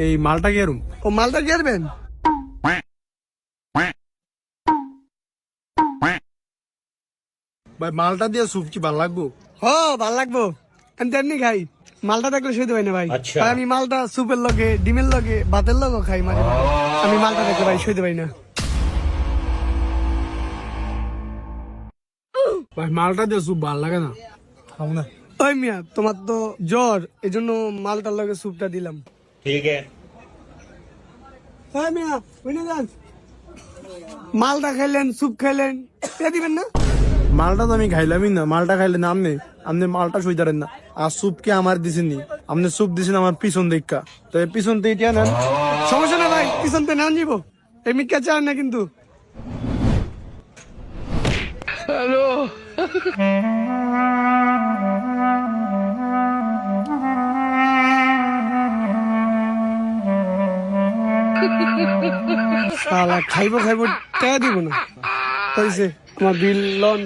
এই মালটা গেরুম। ও মালটা গেরবেন? ভাই মালটা দিয়ে স্যুপ কি ভালো লাগবো? হ ভাল লাগবো, আমি তেমনি খাই। মালটা দেখলে সইতে পারি না ভাই। ভাই, আমি মালটা স্যুপের লগে, ডিমের লগে, ভাতের লগে খাই মাঝে মাঝে। আমি মালটা দেখলে ভাই সইতে পারি না। ভাই মালটা দিয়ে স্যুপ ভালো লাগে না, খাও না। ওই মিয়া, তোমার তো জ্বর, এই জন্য মালটার লগে স্যুপটা দিলাম। ठीक है। হ্যাঁ মিয়া, বুঝে যান। মালটা খাইলেন, স্যুপ খাইলেন, এ দিবেন না? মালটা তো আমি খাইলামই না, মালটা খাইলে না আপনি আপনি মালটা সইতারেন না। আর স্যুপ কে আমার দিছেনি, আপনি স্যুপ দিছেন আমার পিছন দেখা, তো এই পিছন থেকে এটা নেন। সমস্যা না ভাই, পিছন তে নাম যাবো, এই মিথ্যা চান না কিন্তু। শালা খাইবো খাইবো, টাকা দিব না। হয়েছে, আমার বিল লন।